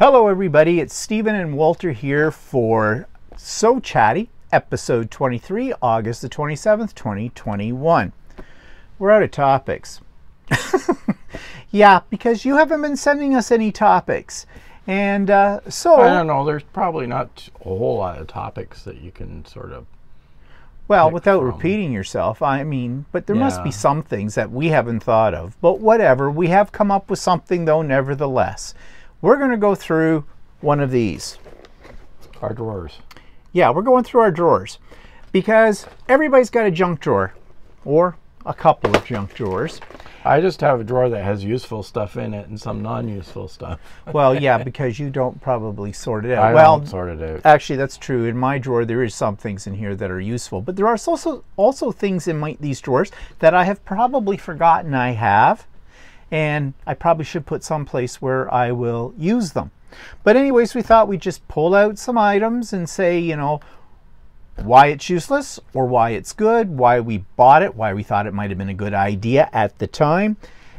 Hello everybody, it's Stephen and Walter here for So Chatty, episode 23, August the 27th, 2021. We're out of topics. Yeah, because you haven't been sending us any topics. And so... I don't know, there's probably not a whole lot of topics that you can sort of... Well, without repeating yourself, I mean, but there must be some things that we haven't thought of. But whatever, we have come up with something though, nevertheless. We're going to go through one of these. Our drawers. Yeah, we're going through our drawers. Because everybody's got a junk drawer. Or a couple of junk drawers. I just have a drawer that has useful stuff in it and some non-useful stuff. Well, yeah, because you don't probably sort it out. I don't sort it out. Actually, that's true. In my drawer, there is some things in here that are useful. But there are also things in these drawers that I have probably forgotten I have. And I probably should put someplace where I will use them. But anyways, we thought we'd just pull out some items and say, you know, why it's useless or why it's good, why we bought it, why we thought it might have been a good idea at the time,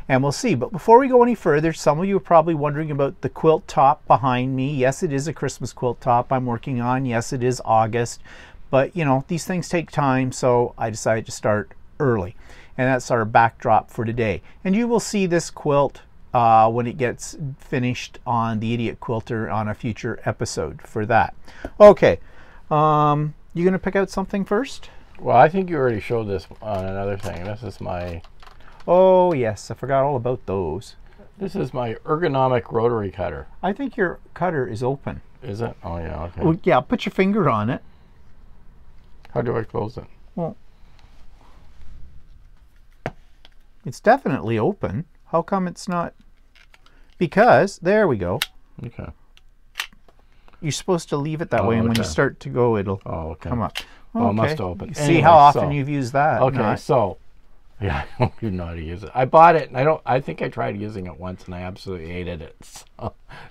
and we'll see. But before we go any further, some of you are probably wondering about the quilt top behind me. Yes, it is a Christmas quilt top I'm working on. Yes, it is August, but you know, these things take time, so I decided to start early. And that's our backdrop for today. And you will see this quilt when it gets finished on the Idiot Quilter on a future episode for that. Okay. You going to pick out something first? Well, I think you already showed this on another thing. This is my... Oh, yes. I forgot all about those. This is my ergonomic rotary cutter. I think your cutter is open. Is it? Oh, yeah. Okay. Well, yeah, put your finger on it. How do I close it? Well, it's definitely open. How come it's not? Because, there we go. Okay. You're supposed to leave it that way, and when you start to go, it'll come up. Oh, it must open. See anyway, how often you've used that. Okay, so, yeah, I don't even know how to use it. I bought it, and I think I tried using it once, and I absolutely hated it.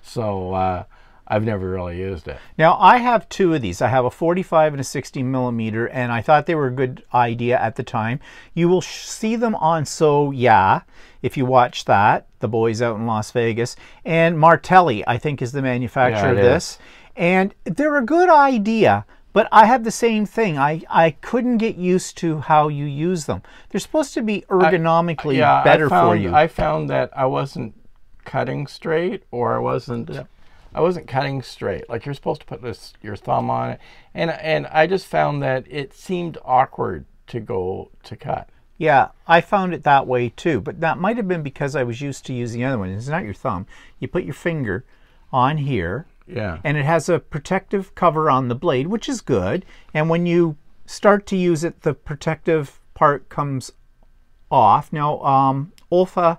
So I've never really used it. Now, I have two of these. I have a 45 and a 60 millimeter, and I thought they were a good idea at the time. You will see them on So Yeah, if you watch that, the boys out in Las Vegas. And Martelli, I think, is the manufacturer of this. And they're a good idea, but I have the same thing. I couldn't get used to how you use them. They're supposed to be ergonomically better for you. I found that I wasn't cutting straight, or I wasn't cutting straight. Like, you're supposed to put your thumb on it. And I just found that it seemed awkward to go to cut. Yeah, I found it that way too. But that might have been because I was used to using the other one. It's not your thumb. You put your finger on here. Yeah. And it has a protective cover on the blade, which is good. And when you start to use it, the protective part comes off. Now, Olfa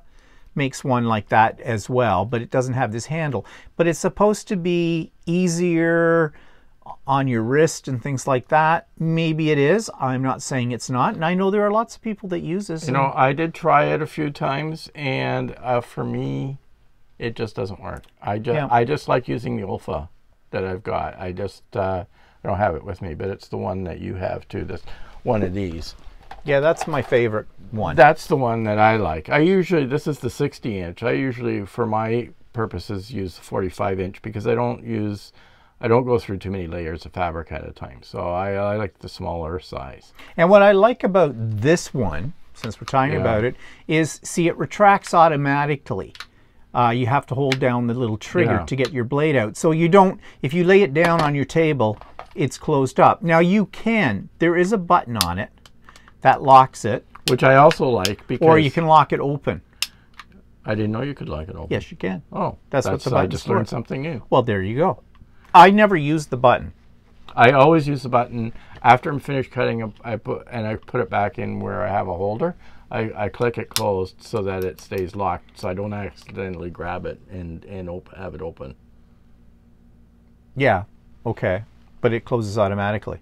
makes one like that as well, but it doesn't have this handle. But it's supposed to be easier on your wrist and things like that. Maybe it is. I'm not saying it's not. And I know there are lots of people that use this. You know, I did try it a few times, and for me, it just doesn't work. I just like using the Olfa that I've got. I don't have it with me, but it's the one that you have too. This one of these. Yeah, that's my favorite one. That's the one that I like. This is the 60 inch. I usually, for my purposes, use the 45 inch because I don't go through too many layers of fabric at a time. So I like the smaller size. And what I like about this one, since we're talking about it, is, see, it retracts automatically. You have to hold down the little trigger to get your blade out. So you don't, if you lay it down on your table, it's closed up. Now you can, there is a button on it that locks it. Which I also like, because... Or you can lock it open. I didn't know you could lock it open. Yes, you can. Oh, that's what the button's I just learned something new. Well, there you go. I never use the button. I always use the button after I'm finished cutting. I put it back in where I have a holder. I click it closed so that it stays locked, so I don't accidentally grab it and have it open. Yeah, okay, but it closes automatically.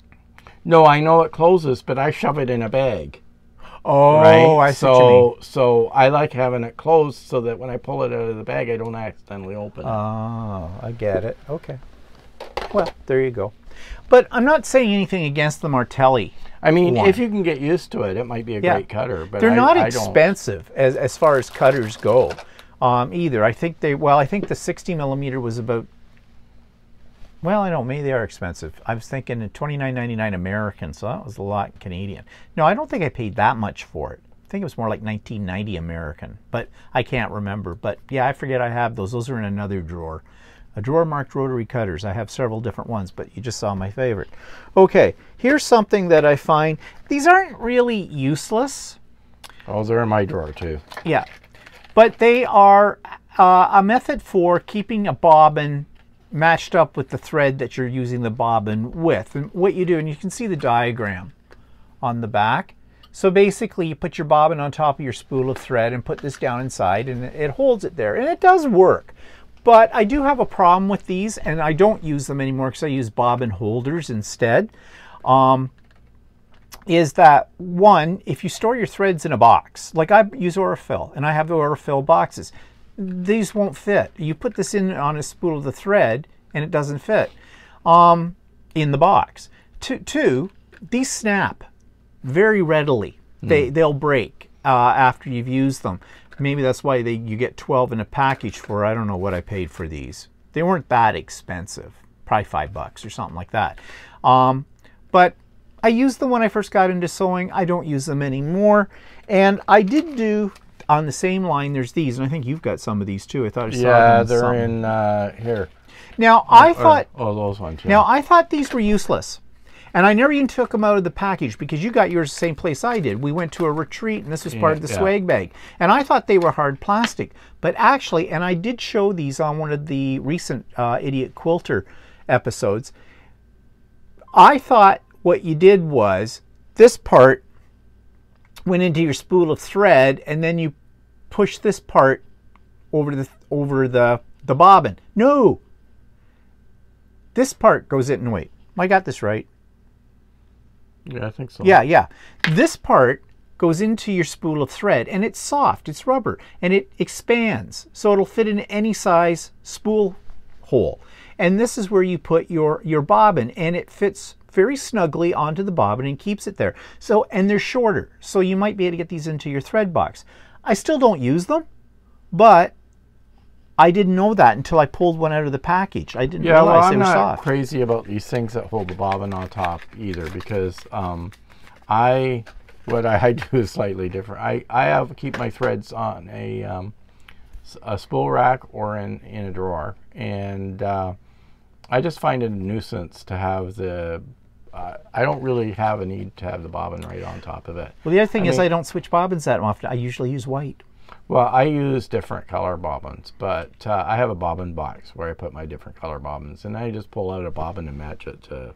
No, I know it closes, but I shove it in a bag. Oh, right? I see what you mean. So I like having it closed so that when I pull it out of the bag, I don't accidentally open it. Oh, I get it. Okay. Well, there you go. But I'm not saying anything against the Martelli. I mean, if you can get used to it, it might be a great cutter. But they're not expensive as far as cutters go either. I think the 60 millimeter was about Well, I know, maybe they are expensive. I was thinking $29.99 American, so that was a lot Canadian. No, I don't think I paid that much for it. I think it was more like $19.90 American, but I can't remember. But yeah, I forget I have those. Those are in another drawer. A drawer marked rotary cutters. I have several different ones, but you just saw my favorite. Okay, here's something that I find. These aren't really useless. Oh, they're in my drawer too. Yeah, but they are a method for keeping a bobbin matched up with the thread that you're using the bobbin with. And what you do, and you can see the diagram on the back. So basically you put your bobbin on top of your spool of thread and put this down inside, and it holds it there, and it does work. But I do have a problem with these, and I don't use them anymore because I use bobbin holders instead. Is that one, if you store your threads in a box, like I use Aurifil, and I have the Aurifil boxes, these won't fit. You put this in on a spool of the thread and it doesn't fit in the box. Two, these snap very readily. They'll break after you've used them. Maybe that's why you get 12 in a package for, I don't know what I paid for these. They weren't that expensive, probably $5 or something like that. But I used them when I first got into sewing. I don't use them anymore. And I did do, on the same line, there's these, and I think you've got some of these too. I thought I saw them. Yeah, they're in here. Now I thought, those ones. Yeah. Now I thought these were useless, and I never even took them out of the package because you got yours the same place I did. We went to a retreat, and this was part of the swag bag, and I thought they were hard plastic, but actually, and I did show these on one of the recent Idiot Quilter episodes. I thought what you did was this part went into your spool of thread, and then you push this part over the bobbin. No, this part goes in. Wait, I got this right? Yeah, I think so. Yeah. This part goes into your spool of thread, and it's soft. It's rubber, and it expands, so it'll fit in any size spool hole. And this is where you put your bobbin, and it fits very snugly onto the bobbin and keeps it there. So, and they're shorter, so you might be able to get these into your thread box. I still don't use them, but I didn't know that until I pulled one out of the package. I didn't realize they were soft. I'm not crazy about these things that hold the bobbin on top either, because what I do is slightly different. I keep my threads on a spool rack or in a drawer, and I just find it a nuisance to have the I don't really have a need to have the bobbin right on top of it. Well, the other thing is I don't switch bobbins that often. I usually use white. Well, I use different color bobbins, but I have a bobbin box where I put my different color bobbins, and I just pull out a bobbin and match it to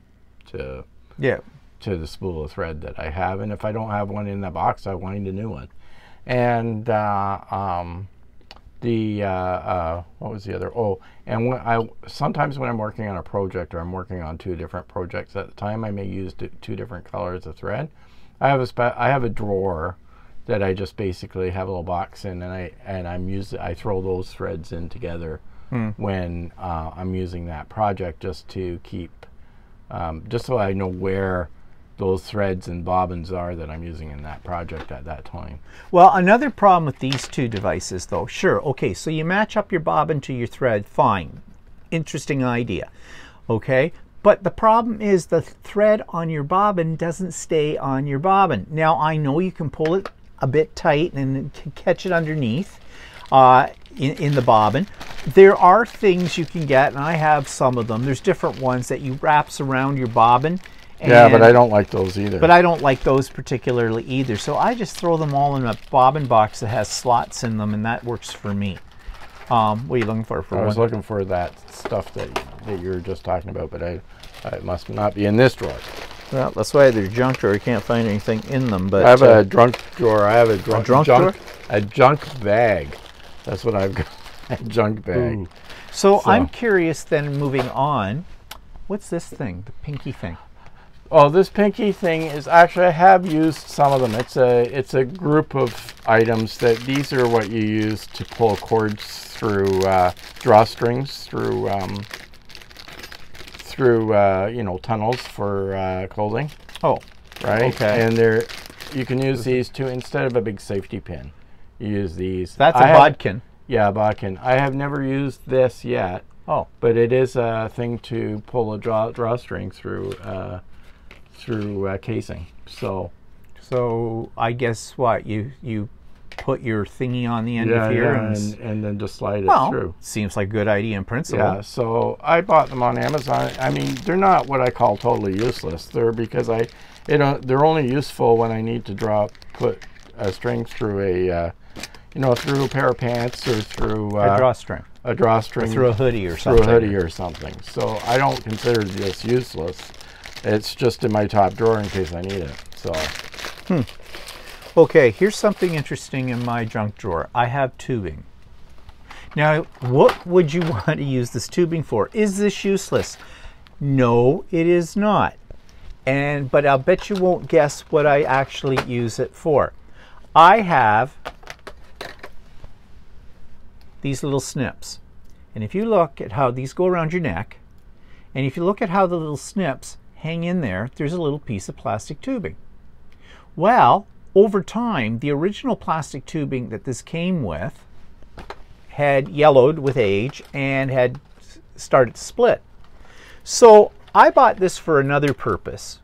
the spool of thread that I have. And if I don't have one in the box, I wind a new one. And what was the other? Oh, and sometimes when I'm working on a project, or I'm working on two different projects at the time, I may use two different colors of thread. I have a drawer that I just basically have a little box in, and I throw those threads in together when I'm using that project, just to keep just so I know where those threads and bobbins are that I'm using in that project at that time. Well, another problem with these two devices, though, sure, okay, so you match up your bobbin to your thread, fine, interesting idea, okay, but the problem is the thread on your bobbin doesn't stay on your bobbin. Now, I know you can pull it a bit tight and catch it underneath in the bobbin. There are things you can get, and I have some of them. There's different ones that you wraps around your bobbin. Yeah, but I don't like those either. But I don't like those particularly either. So I just throw them all in a bobbin box that has slots in them, and that works for me. What are you looking for? I was looking for that stuff that you were just talking about, but it must not be in this drawer. Well, that's why there's junk drawer. You can't find anything in them. But I have a drunk drawer. I have a junk bag. That's what I've got. A junk bag. So I'm curious then, moving on. What's this thing? The pinky thing? Oh, this pinky thing is actually, I have used some of them. It's a group of items that these are what you use to pull cords through drawstrings through tunnels for clothing. Oh, right. Okay. And you can use these to, instead of a big safety pin, you use these. That's a bodkin. Yeah, bodkin. I have never used this yet. Oh. But it is a thing to pull a drawstring through casing. So I guess what you put your thingy on the end of here and then just slide it through. Seems like a good idea in principle. Yeah, so I bought them on Amazon. I mean, they're not what I call totally useless. They're because they're only useful when I need to put a string through a through a pair of pants or through a drawstring. A drawstring. Or through a hoodie or something. Through a hoodie or something. So I don't consider this useless. It's just in my top drawer in case I need it. So. Okay, here's something interesting in my junk drawer. I have tubing. Now, what would you want to use this tubing for? Is this useless? No, it is not. But I'll bet you won't guess what I actually use it for. I have these little snips. And if you look at how these go around your neck, and if you look at how the little snips hang in there, there's a little piece of plastic tubing. Well, over time, the original plastic tubing that this came with had yellowed with age and had started to split. So I bought this for another purpose.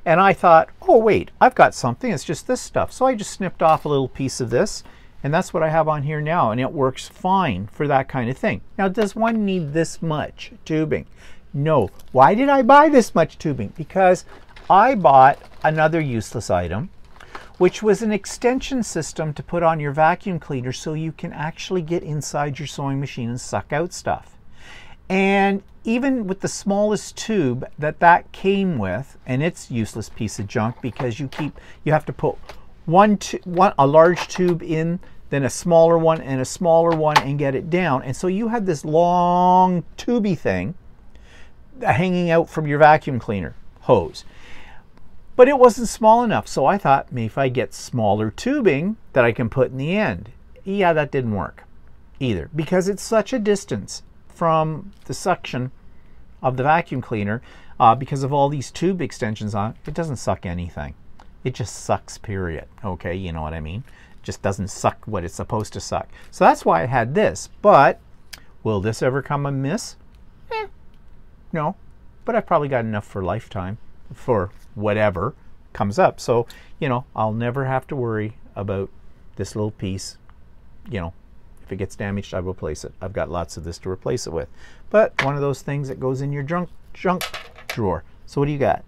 And I thought, oh wait, I've got something, it's just this stuff. So I just snipped off a little piece of this, and that's what I have on here now, and it works fine for that kind of thing. Now, does one need this much tubing? No. Why did I buy this much tubing? Because I bought another useless item, which was an extension system to put on your vacuum cleaner so you can actually get inside your sewing machine and suck out stuff. And even with the smallest tube that came with, and it's a useless piece of junk because you have to put a large tube in, then a smaller one and a smaller one and get it down. And so you had this long tubey thing hanging out from your vacuum cleaner hose. But it wasn't small enough, so I thought maybe if I get smaller tubing that I can put in the end. Yeah, that didn't work either because it's such a distance from the suction of the vacuum cleaner because of all these tube extensions on it. It doesn't suck anything. It just sucks, period. Okay, you know what I mean? It just doesn't suck what it's supposed to suck. So that's why I had this. But will this ever come amiss? No, but I've probably got enough for a lifetime for whatever comes up. So, I'll never have to worry about this little piece. If it gets damaged, I will replace it. I've got lots of this to replace it with. But one of those things that goes in your junk drawer. So what do you got?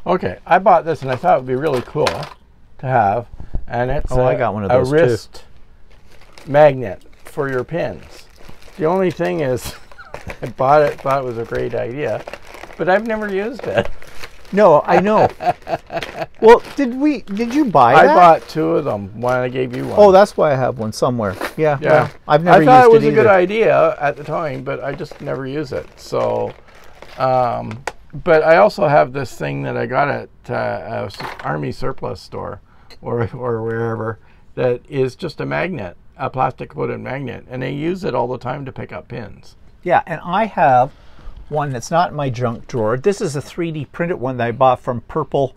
Okay, I bought this and I thought it would be really cool to have. And it's I got one of those a wrist magnet for your pins. The only thing is, I bought it, thought it was a great idea, but I've never used it. No, I know. Well, did you buy that? I bought two of them. One I gave you one. Oh, that's why I have one somewhere. Yeah. Well, I've never used it. I thought it was a good idea at the time, but I just never use it. So, but I also have this thing that I got at a Army surplus store or wherever that is just a magnet, a plastic coated magnet, and they use it all the time to pick up pins. Yeah, and I have one that's not in my junk drawer. This is a 3D printed one that I bought from Purple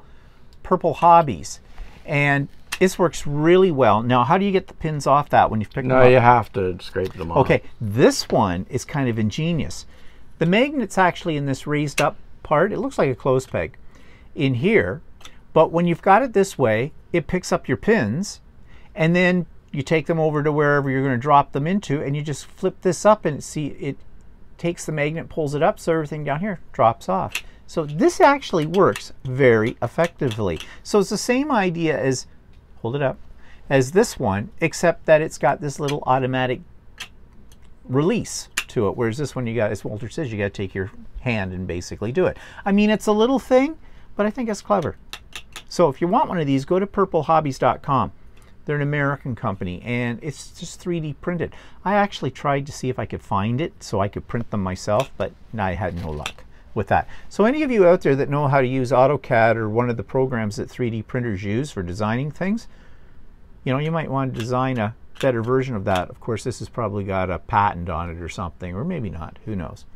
Hobbies, and this works really well. Now, how do you get the pins off that when you pick them up? No, you have to scrape them off. Okay, this one is kind of ingenious. The magnet's actually in this raised up part. It looks like a clothes peg in here, but when you've got it this way, it picks up your pins, and then you take them over to wherever you're going to drop them into, and you just flip this up and see it takes the magnet, pulls it up, so everything down here drops off. So this actually works very effectively. So it's the same idea as, hold it up, as this one, except that it's got this little automatic release to it, whereas this one, as Walter says, you got to take your hand and basically do it. I mean, it's a little thing, but I think it's clever. So if you want one of these, go to purplehobbies.com. They're an American company, and it's just 3D printed. I actually tried to see if I could find it so I could print them myself, but I had no luck with that. So any of you out there that know how to use AutoCAD or one of the programs that 3D printers use for designing things, you might want to design a better version of that. Of course, this has probably got a patent on it or something, or maybe not, who knows.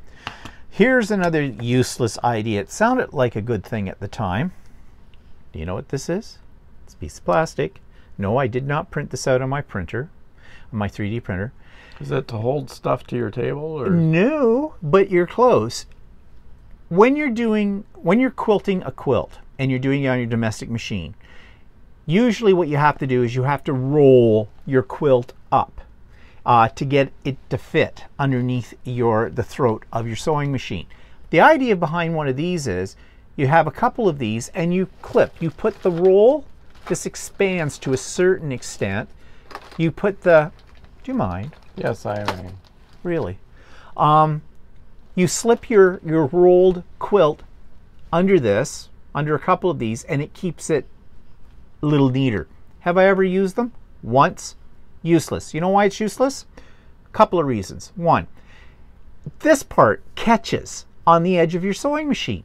Here's another useless idea. It sounded like a good thing at the time. Do you know what this is? It's a piece of plastic. No, I did not print this out on my printer. my 3D printer. Is that to hold stuff to your table, or? No, but you're close. When you're quilting a quilt and you're doing it on your domestic machine, usually what you have to do is you have to roll your quilt up to get it to fit underneath the throat of your sewing machine. The idea behind one of these is you have a couple of these and you clip. You put the roll, this expands to a certain extent. You put the, do you mind? Yes, I am. Really? You slip your rolled quilt under this, under a couple of these, and it keeps it a little neater. Have I ever used them? Once. Useless. You know why it's useless? A couple of reasons. One, this part catches on the edge of your sewing machine.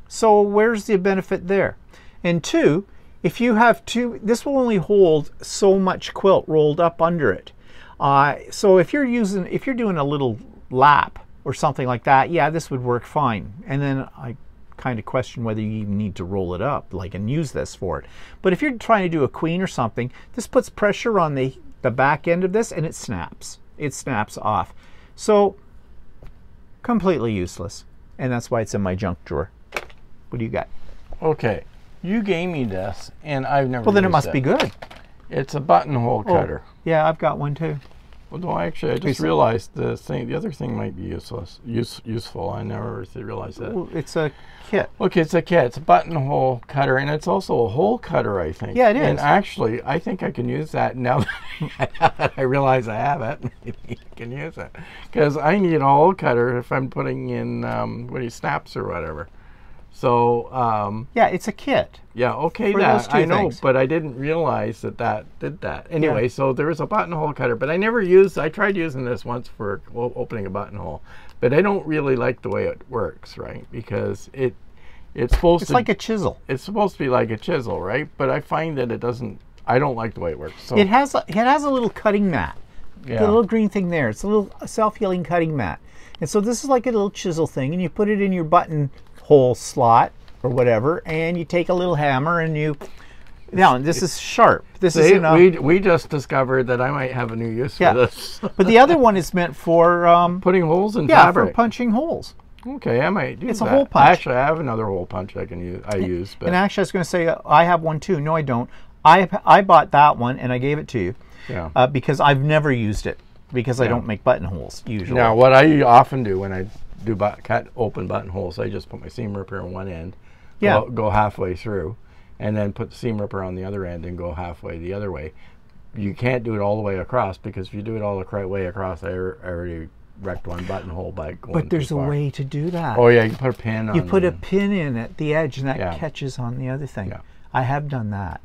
So where's the benefit there? And two, if you have this will only hold so much quilt rolled up under it. So if you're doing a little lap or something like that, yeah, this would work fine. And then I kind of question whether you even need to roll it up and use this for it. But if you're trying to do a queen or something, this puts pressure on the back end of this and it snaps. It snaps off. So completely useless. And that's why it's in my junk drawer. What do you got? Okay, you gave me this and I've never Well, then it used must be good. It's a buttonhole cutter. Yeah, I've got one too. Well, no, actually, I just realized the other thing might be useful. I never realized that. Well, it's a kit. Okay, it's a kit. It's a buttonhole cutter, and it's also a hole cutter, I think. Yeah, it is. And actually, I think I can use that now that I realize I have it. I can use it because I need a hole cutter if I'm putting in snaps or whatever. So yeah, it's a kit. Yeah, okay, that I know, but I didn't realize that did that. Anyway, yeah. So there was a buttonhole cutter, but I tried using this once for opening a buttonhole, but I don't really like the way it works, right? Because it's like a chisel. It's supposed to be like a chisel, right? But I find that it doesn't. I don't like the way it works. So it has a little cutting mat. Yeah. The little green thing there. It's a little self-healing cutting mat, and so this is like a little chisel thing, and you put it in your buttonhole slot or whatever, and you take a little hammer and you. Now this is sharp. This is we just discovered that I might have a new use for this. But the other one is meant for putting holes in fabric. Yeah, for punching holes. Okay, I might do that. It's a hole punch. Actually, I have another hole punch I can use. But and actually, I was going to say I have one too. No, I don't. I bought that one and I gave it to you. Yeah. Because I've never used it because I don't make buttonholes usually. Now, what I often do when I do cut open buttonholes, I just put my seam ripper on one end. Yeah. Go halfway through, and then put the seam ripper on the other end and go halfway the other way. You can't do it all the way across because if you do it all the way across, I already wrecked one buttonhole by going But there's a way to do that. Oh yeah, you put a pin on. You put a pin in at the edge, and that catches on the other thing. Yeah. I have done that.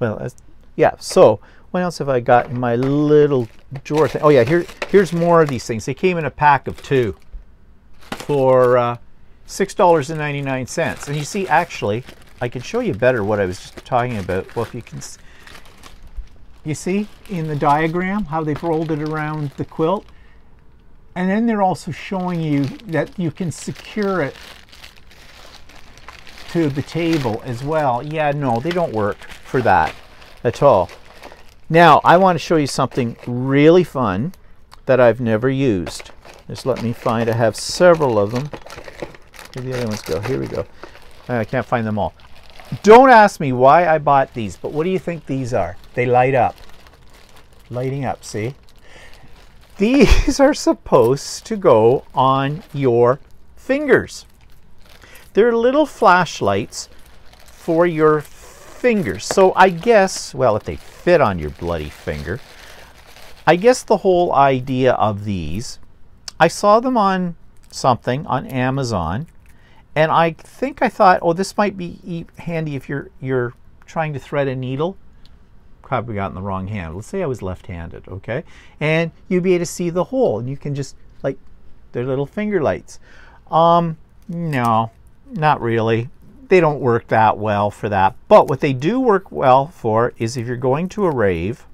Well, yeah. So what else have I got in my little drawer thing? Oh yeah, here's more of these things. They came in a pack of 2 for $6.99. And you see, actually, I can show you better what I was just talking about. Well, if you can, you see in the diagram how they've rolled it around the quilt. And then they're also showing you that you can secure it to the table as well. Yeah, no, they don't work for that at all. Now, I want to show you something really fun that I've never used. Just let me find, I have several of them. Where the other ones go? Here we go. I can't find them all. Don't ask me why I bought these, but what do you think these are? They light up. Lighting up, see? These are supposed to go on your fingers. They're little flashlights for your fingers. So I guess, well, if they fit on your bloody finger, I guess the whole idea of these, I saw them on something on Amazon, and I thought, oh, this might be handy if you're trying to thread a needle. Probably got in the wrong hand. Let's say I was left-handed, okay? And you'd be able to see the hole, and you can just, like, they're little finger lights. No, not really. They don't work that well for that. But what they do work well for is if you're going to a rave,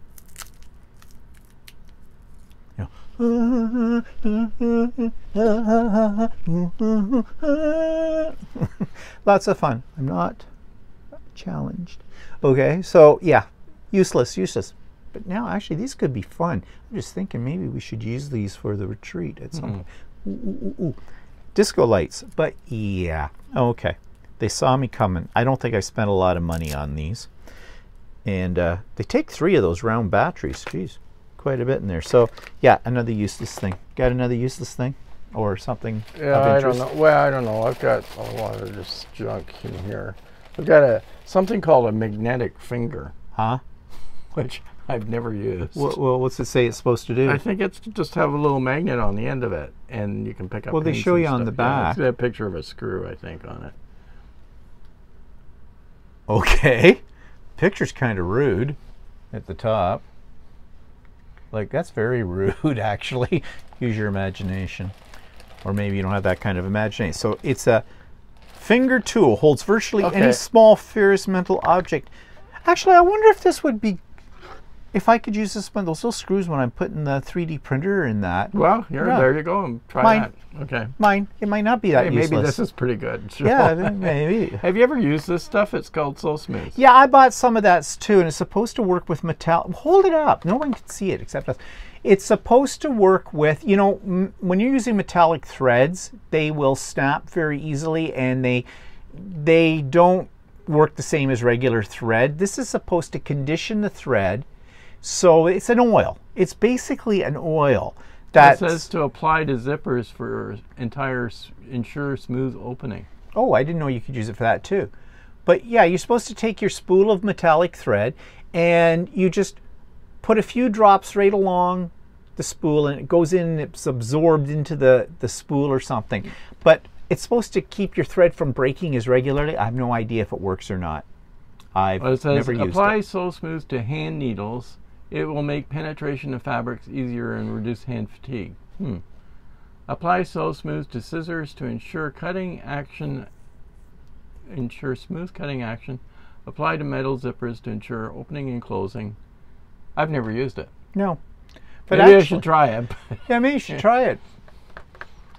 lots of fun. I'm not challenged. Okay, so yeah, useless. But now, actually, these could be fun. I'm just thinking maybe we should use these for the retreat at some point. Ooh, ooh, ooh, ooh. Disco lights, but yeah, okay. They saw me coming. I don't think I spent a lot of money on these. And they take 3 of those round batteries. Geez, quite a bit in there. So yeah, another useless thing. Got another useless thing or something? Yeah, I don't know. Well, I don't know. I've got a lot of this junk in here. I've got something called a magnetic finger. Huh? Which I've never used. Well, what's it say it's supposed to do? I think it's to just have a little magnet on the end of it, and you can pick up. Well, they show you on the back. Yeah, it's got a picture of a screw, I think, on it. Okay. Picture's kind of rude at the top. Like, that's very rude, actually. Use your imagination. Or maybe you don't have that kind of imagination. So it's a finger tool, holds virtually any small ferrous metal object. Actually, I wonder if this would be, if I could use this one, those little screws when I'm putting the 3D printer in that. Well, there you go. And try that. Okay. Mine. It might not be that useless. Maybe this is pretty good. Sure. Yeah, maybe. Have you ever used this stuff? It's called So Smooth. Yeah, I bought some of that too, and it's supposed to work with metal. Hold it up. No one can see it except us. It's supposed to work with, you know, when you're using metallic threads, they will snap very easily, and they don't work the same as regular thread. This is supposed to condition the thread. So it's an oil. It's basically an oil that it says to apply to zippers for ensure smooth opening. Oh, I didn't know you could use it for that too. But yeah, you're supposed to take your spool of metallic thread and you just put a few drops right along the spool, and it goes in and it's absorbed into the spool or something. But it's supposed to keep your thread from breaking as regularly. I have no idea if it works or not. I've never used it. Apply So Smooth to hand needles. It will make penetration of fabrics easier and reduce hand fatigue. Apply So Smooth to scissors to ensure cutting action. Ensure smooth cutting action. Apply to metal zippers to ensure opening and closing. I've never used it. No. But maybe I should try it. Yeah, maybe you should try it.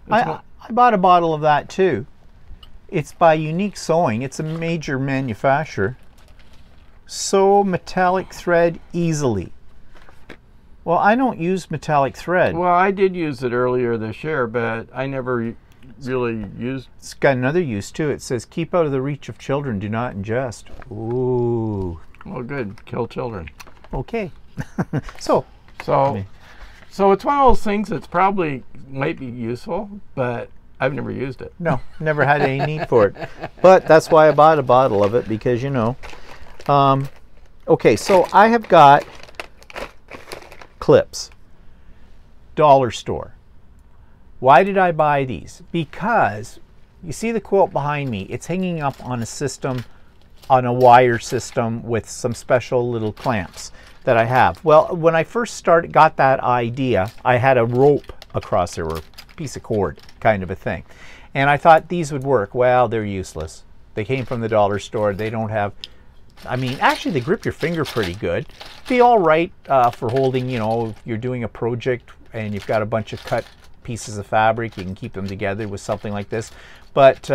I bought a bottle of that too. It's by Unique Sewing. It's a major manufacturer. Sew metallic thread easily. Well, I don't use metallic thread. Well, I did use it earlier this year, but I never really used. It's got another use too. It says, keep out of the reach of children, do not ingest. Ooh. Well, good. Kill children. Okay. So it's one of those things that's probably might be useful, but I've never used it. No, never had any need for it. But that's why I bought a bottle of it, because, you know. Okay, so I have got clips. Dollar store. Why did I buy these? Because you see the quilt behind me. It's hanging up on a system, on a wire system with some special little clamps that I have. Well, when I first got that idea, I had a rope across there, or a piece of cord kind of a thing. And I thought these would work. Well, they're useless. They came from the dollar store. They don't have, I mean, actually they grip your finger pretty good. Be all right for holding, you know, if you're doing a project and you've got a bunch of cut pieces of fabric, you can keep them together with something like this. But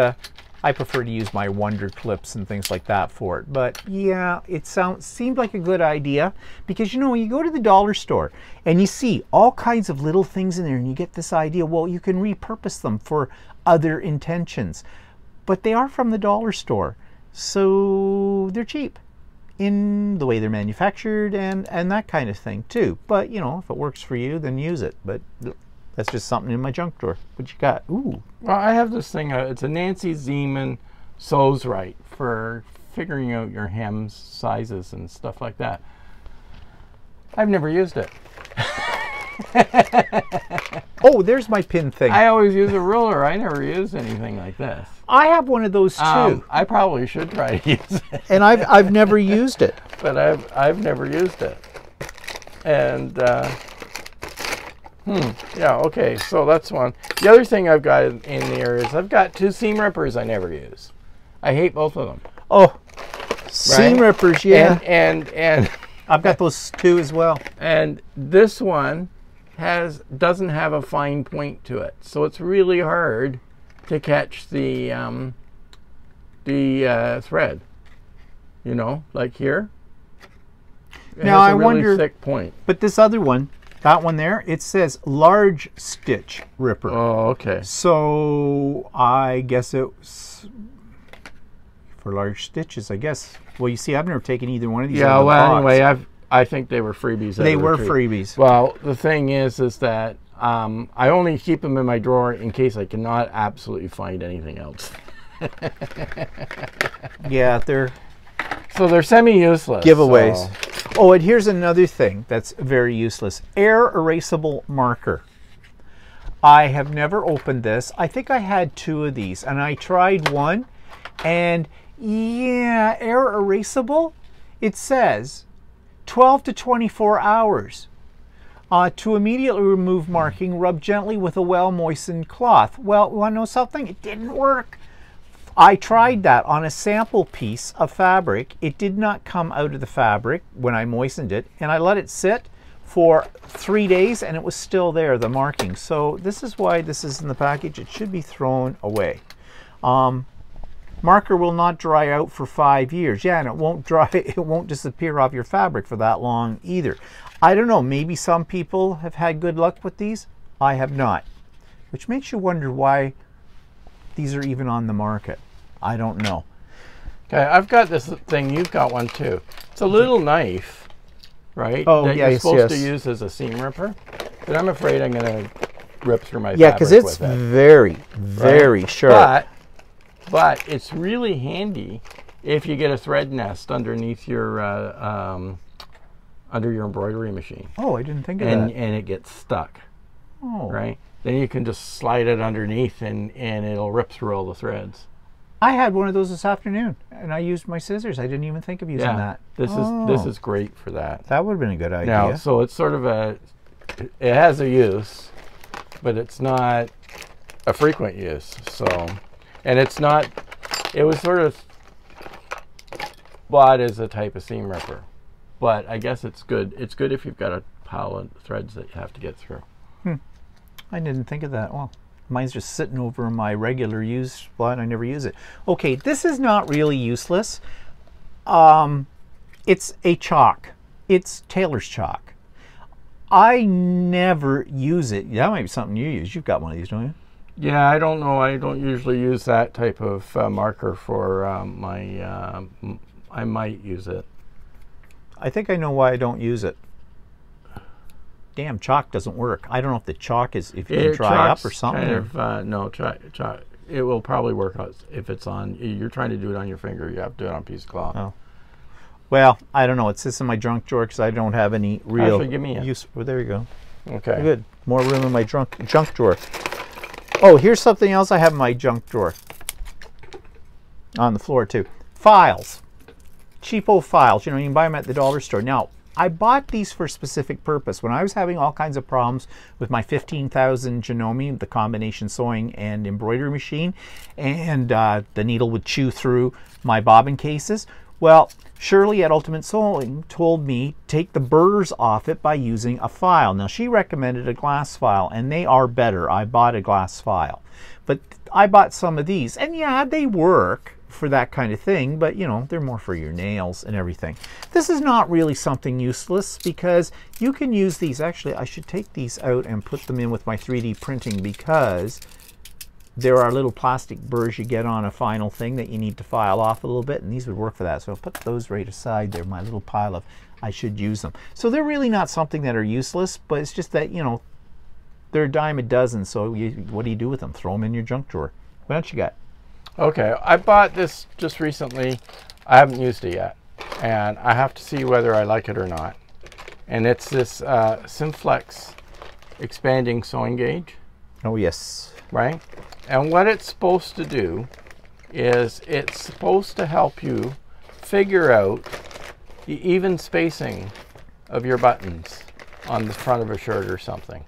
I prefer to use my Wonder clips and things like that for it. But yeah, it seemed like a good idea, because, you know, you go to the dollar store and you see all kinds of little things in there and you get this idea, well, you can repurpose them for other intentions. But they are from the dollar store, so they're cheap in the way they're manufactured and that kind of thing too. But, you know, if it works for you, then use it. But that's just something in my junk drawer. What you got? Ooh. Well, I have this thing. It's a Nancy Zeman Sews Right for figuring out your hems sizes and stuff like that. I've never used it. Oh, there's my pin thing. I always use a ruler. I never use anything like this. I have one of those too. I probably should try to use it. And I've never used it. But I've never used it. And yeah, okay, so that's one. The other thing I've got in there is I've got 2 seam rippers I never use. I hate both of them. Oh, seam rippers, yeah. And I've got those 2 as well. And this one doesn't have a fine point to it, so it's really hard to catch the thread. You know, like here. Now I really wonder, thick point. but this other one, that one there, it says large stitch ripper. Oh, okay. So I guess it's for large stitches, I guess. Well, you see, I've never taken either one of these. Yeah, out of the well, box. anyway, I think they were freebies. They were freebies. Well, the thing is that I only keep them in my drawer in case I cannot absolutely find anything else. Yeah, they're semi-useless. giveaways. So. Oh, and here's another thing that's very useless. Erasable Marker. I have never opened this. I think I had 2 of these, and I tried one, and yeah, erasable. It says 12 to 24 hours. To immediately remove marking, rub gently with a well-moistened cloth. Well, you want to know something? It didn't work. I tried that on a sample piece of fabric. It did not come out of the fabric when I moistened it, and I let it sit for 3 days, and it was still there, the marking. So this is why this is in the package. It should be thrown away. Marker will not dry out for 5 years. Yeah, and it won't dry. It won't disappear off your fabric for that long either. I don't know. Maybe some people have had good luck with these. I have not, which makes you wonder why these are even on the market. I don't know. Okay, I've got this thing. You've got one too. It's a little knife, right? Oh, that yes, you're supposed to yes. use as a seam ripper. But I'm afraid I'm going to rip through my Yeah, fabric because it's with it. very, very sharp. But it's really handy if you get a thread nest underneath your under your embroidery machine. Oh, I didn't think of that. And it gets stuck. Oh. Right? Then you can just slide it underneath and it'll rip through all the threads. I had one of those this afternoon, and I used my scissors. I didn't even think of using that. This is great for that. That would have been a good idea. Now, so it's sort of it has a use, but it's not a frequent use. So, and it's not, it was sort of bought as a type of seam ripper, but I guess it's good. It's good if you've got a pile of threads that you have to get through. I didn't think of that. Well, mine's just sitting over my regular use spot, and I never use it. Okay, this is not really useless. It's a chalk. It's tailor's chalk. I never use it. That might be something you use. You've got one of these, don't you? Yeah, I don't know. I don't usually use that type of marker for my, I might use it. I think I know why I don't use it. Damn, chalk doesn't work. I don't know if the chalk is, if you can dry up or something. Kind of, no, chalk. It will probably work out if it's on, you're trying to do it on your finger. You have to do it on a piece of cloth. Oh. Well, I don't know. It sits in my junk drawer because I don't have any real Actually, give me it. use. Oh, there you go. Okay. Good. More room in my junk drawer. Oh, here's something else I have in my junk drawer. On the floor, too. Files. Cheapo files. You know, you can buy them at the dollar store. Now, I bought these for a specific purpose. When I was having all kinds of problems with my 15,000 Janome, the combination sewing and embroidery machine, and the needle would chew through my bobbin cases, well, Shirley at Ultimate Sewing told me take the burrs off it by using a file. Now, she recommended a glass file, and they are better. I bought a glass file. But I bought some of these, and yeah, they work for that kind of thing, but you know, they're more for your nails and everything. This is not really something useless because you can use these. Actually, I should take these out and put them in with my 3D printing because there are little plastic burrs you get on a final thing that you need to file off a little bit, and these would work for that. So I'll put those right aside there, my little pile of I should use them. So they're really not something that are useless, but it's just that, you know, they're a dime a dozen, so what do you do with them? Throw them in your junk drawer. What else you got? Okay, I bought this just recently. I haven't used it yet, and I have to see whether I like it or not. And it's this Simflex expanding sewing gauge. Oh, yes. Right? And what it's supposed to do is it's supposed to help you figure out the even spacing of your buttons on the front of a shirt or something.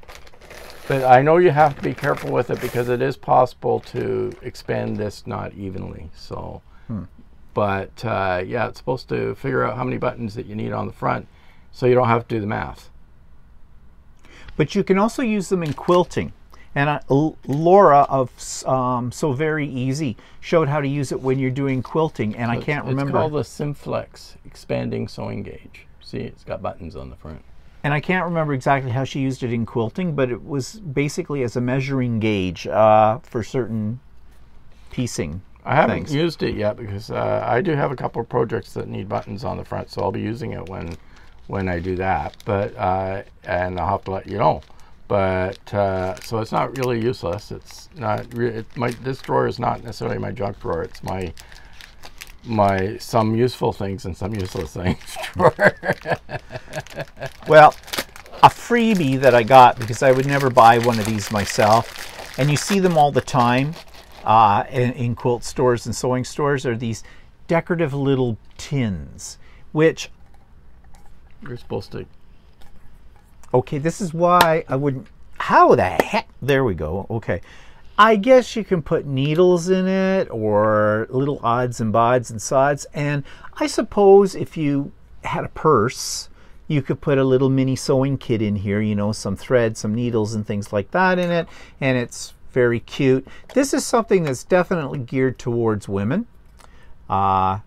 But I know you have to be careful with it because it is possible to expand this not evenly. So, but yeah, it's supposed to figure out how many buttons that you need on the front so you don't have to do the math. But you can also use them in quilting. And Laura of So Very Easy showed how to use it when you're doing quilting, and so I can't remember. It's called the Simflex expanding sewing gauge. See, it's got buttons on the front. And I can't remember exactly how she used it in quilting, but it was basically as a measuring gauge for certain piecing. I haven't used it yet because I do have a couple of projects that need buttons on the front, so I'll be using it when I do that. But and I'll have to let you know. But so it's not really useless. It's not. This drawer is not necessarily my junk drawer. It's my some useful things and some useless things drawer. Well, a freebie that I got because I would never buy one of these myself, and you see them all the time in quilt stores and sewing stores, are these decorative little tins, which you're supposed to. Okay, this is why I wouldn't. How the heck? There we go. Okay. I guess you can put needles in it or little odds and bods and sods. And I suppose if you had a purse, you could put a little mini sewing kit in here, you know, some thread, some needles and things like that in it. And it's very cute. This is something that's definitely geared towards women. But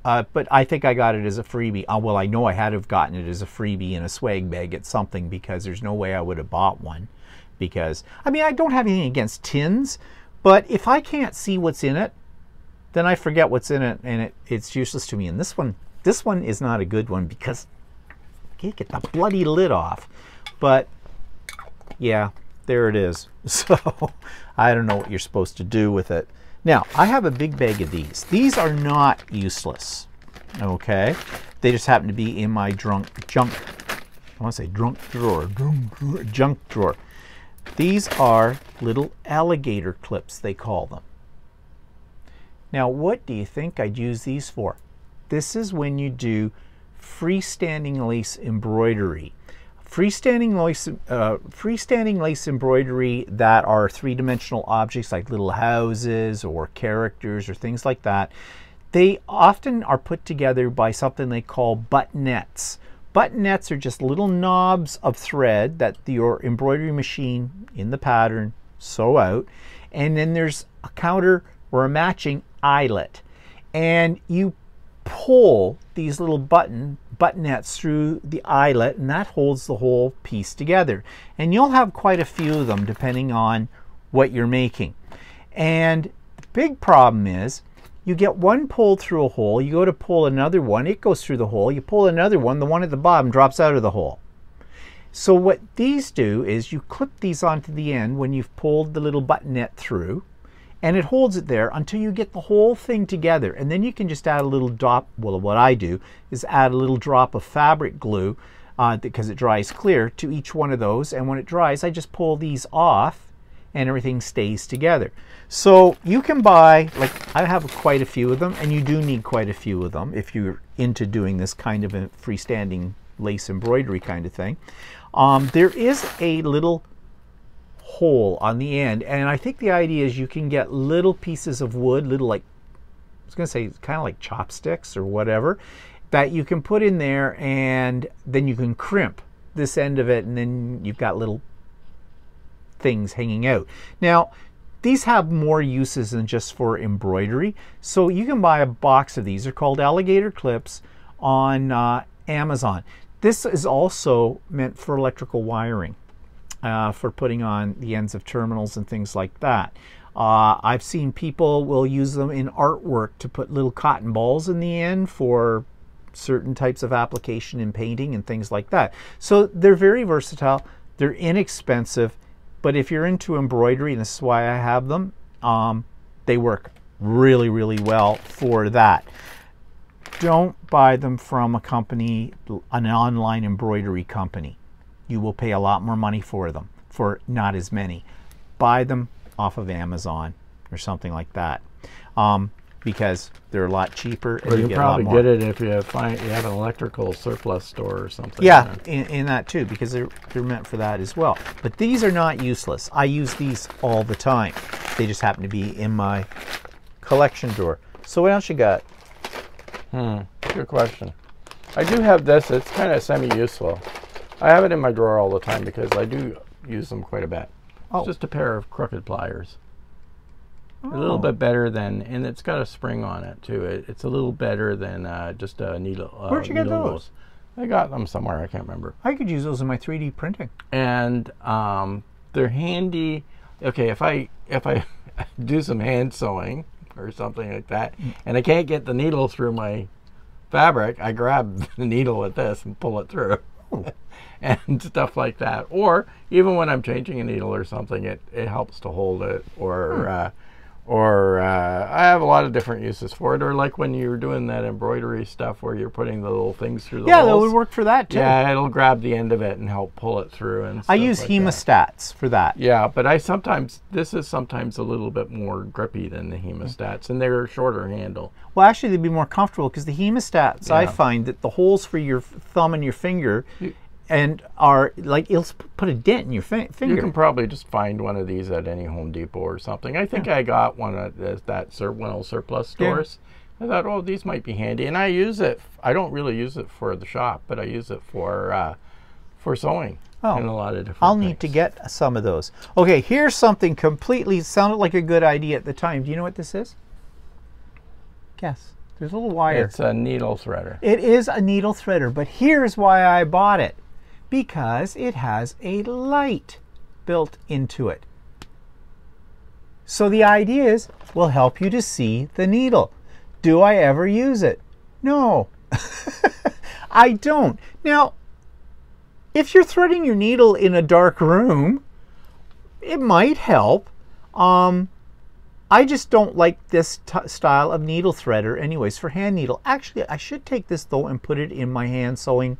I think I got it as a freebie. Well, I know I had to have gotten it as a freebie in a swag bag at something because there's no way I would have bought one. Because, I mean, I don't have anything against tins, but if I can't see what's in it, then I forget what's in it and it's useless to me. And this one is not a good one because I can't get the bloody lid off. But, yeah, there it is. So, I don't know what you're supposed to do with it. Now, I have a big bag of these. These are not useless, okay? They just happen to be in my junk drawer. These are little alligator clips, they call them. Now, what do you think I'd use these for? This is when you do freestanding lace embroidery. Freestanding lace embroidery that are three-dimensional objects like little houses or characters or things like that, they often are put together by something they call buttonettes. Buttonettes are just little knobs of thread that your embroidery machine in the pattern sew out, and then there's a counter or a matching eyelet, and you pull these little buttonettes through the eyelet, and that holds the whole piece together. And you'll have quite a few of them depending on what you're making. And the big problem is you get one pulled through a hole, you go to pull another one, it goes through the hole, you pull another one, the one at the bottom drops out of the hole. So what these do is you clip these onto the end when you've pulled the little buttonette through, and it holds it there until you get the whole thing together. And then you can just add a little drop, well, what I do is add a little drop of fabric glue because it dries clear to each one of those, and when it dries I just pull these off and everything stays together. So you can buy, like I have quite a few of them, and you do need quite a few of them if you're into doing this kind of a freestanding lace embroidery kind of thing. There is a little hole on the end, and I think the idea is you can get little pieces of wood, little, like, I was going to say kind of like chopsticks or whatever, that you can put in there, and then you can crimp this end of it, and then you've got little things hanging out. Now, these have more uses than just for embroidery, so you can buy a box of these. They're called Alligator Clips on Amazon. This is also meant for electrical wiring, for putting on the ends of terminals and things like that. I've seen people will use them in artwork to put little cotton balls in the end for certain types of application in painting and things like that. So they're very versatile, they're inexpensive, but if you're into embroidery, and this is why I have them, they work really, really well for that. Don't buy them from a company, an online embroidery company. You will pay a lot more money for them for not as many. Buy them off of Amazon or something like that, because they're a lot cheaper. And or you get probably a lot more. get it if you have an electrical surplus store or something. Yeah, in that too, because they're meant for that as well. But these are not useless. I use these all the time. They just happen to be in my collection drawer. So what else you got? Good question. I do have this. It's kind of semi-useful. I have it in my drawer all the time because I do use them quite a bit. It's just a pair of crooked pliers. A little bit better than, and it's got a spring on it too. It's a little better than just a needle. Where'd you get those? I got them somewhere. I can't remember. I could use those in my 3D printing. And they're handy. Okay, if I do some hand sewing or something like that, and I can't get the needle through my fabric, I grab the needle with this and pull it through. And stuff like that. Or even when I'm changing a needle or something, it helps to hold it. Or I have a lot of different uses for it. Or like when you're doing that embroidery stuff where you're putting the little things through the holes. Yeah, that would work for that too. Yeah, it'll grab the end of it and help pull it through. And I use like hemostats for that. Yeah, but this is sometimes a little bit more grippy than the hemostats, and they're a shorter handle. Well, actually, they'd be more comfortable because the hemostats, I find that the holes for your thumb and your finger and are like, it'll put a dent in your finger. You can probably just find one of these at any Home Depot or something. I think I got one at one of those surplus stores. I thought, oh, these might be handy, and I use it. I don't really use it for the shop, but I use it for sewing. Oh, and a lot of different I'll things. need to get some of those. Okay, here's something completely sounded like a good idea at the time. Do you know what this is? Guess. There's a little wire. It's a needle threader. It is a needle threader, but here's why I bought it. Because it has a light built into it. So the idea is, will help you to see the needle. Do I ever use it? No, I don't. Now, if you're threading your needle in a dark room, it might help. I just don't like this style of needle threader anyways for hand needle. Actually, I should take this though and put it in my hand sewing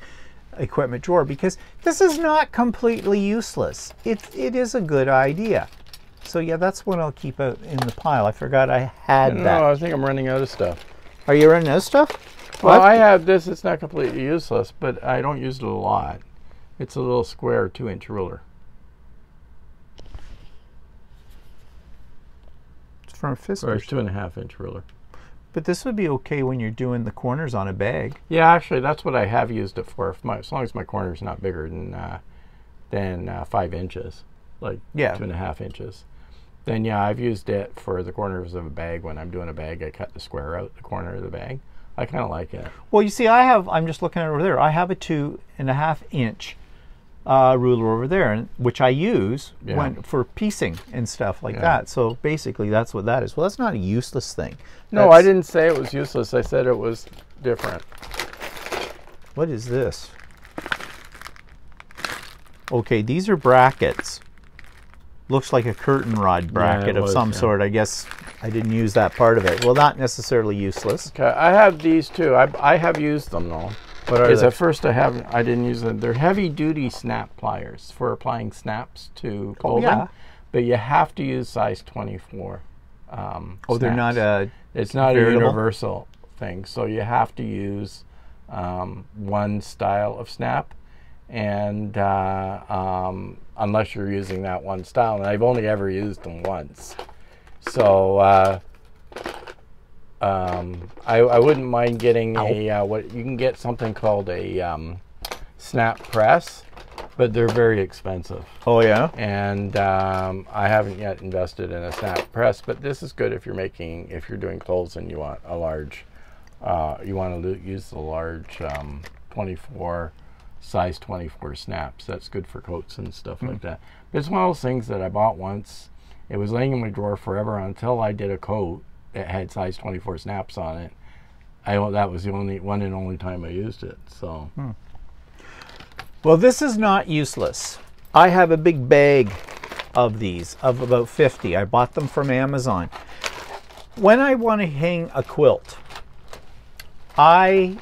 equipment drawer because this is not completely useless. It is a good idea. So yeah, that's what I'll keep out in the pile. I forgot I had that. No, I think I'm running out of stuff. Are you running out of stuff? Well, I have this. It's not completely useless, but I don't use it a lot. It's a little square 2-inch ruler. It's from a fist. Or a 2.5-inch ruler. But this would be okay when you're doing the corners on a bag. Yeah, actually, that's what I have used it for. As long as my corner's not bigger than 5 inches, like 2.5 inches. Then yeah, I've used it for the corners of a bag. When I'm doing a bag, I cut the square out the corner of the bag. I kind of like it. Well, you see, I'm just looking at it over there. I have a 2.5-inch ruler over there, which I use for piecing and stuff like that. So basically, that's what that is. Well, that's not a useless thing. No, I didn't say it was useless. I said it was different. What is this? Okay, these are brackets. Looks like a curtain rod bracket of some sort. I guess I didn't use that part of it. Well, not necessarily useless. Okay, I have these too. I have used them though. What are they? At first I didn't use them. They're heavy-duty snap pliers for applying snaps to clothing. But you have to use size 24. They're not a. It's not a universal thing. So you have to use one style of snap, and unless you're using that one style, and I've only ever used them once. So I wouldn't mind getting what you can get something called a snap press, but they're very expensive. Oh yeah. And I haven't yet invested in a snap press, but this is good if you're doing clothes and you want a large, you want to use the large 24 size 24 snaps. That's good for coats and stuff like that. But it's one of those things that I bought once. It was laying in my drawer forever until I did a coat that had size 24 snaps on it. That was the one and only time I used it. So. Well, this is not useless. I have a big bag of these, of about 50. I bought them from Amazon. When I want to hang a quilt, I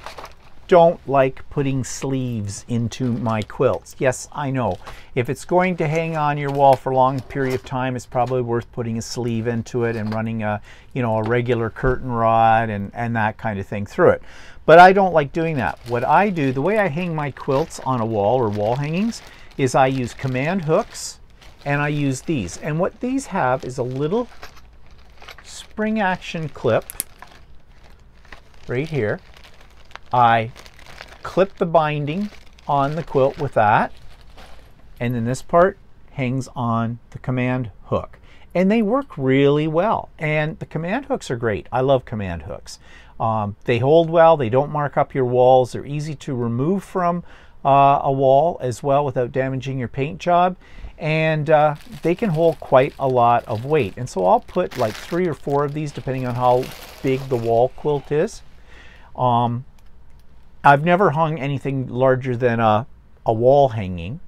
don't like putting sleeves into my quilts. Yes, I know. If it's going to hang on your wall for a long period of time, it's probably worth putting a sleeve into it and running a regular curtain rod and that kind of thing through it. But I don't like doing that. What I do, the way I hang my quilts on a wall or wall hangings, is I use command hooks and I use these. And what these have is a little spring action clip right here. I clip the binding on the quilt with that, and then this part hangs on the command hook. and they work really well. And the command hooks are great. I love command hooks. They hold well, they don't mark up your walls, they're easy to remove from a wall as well without damaging your paint job, and they can hold quite a lot of weight. And so I'll put like 3 or 4 of these depending on how big the wall quilt is. I've never hung anything larger than a wall hanging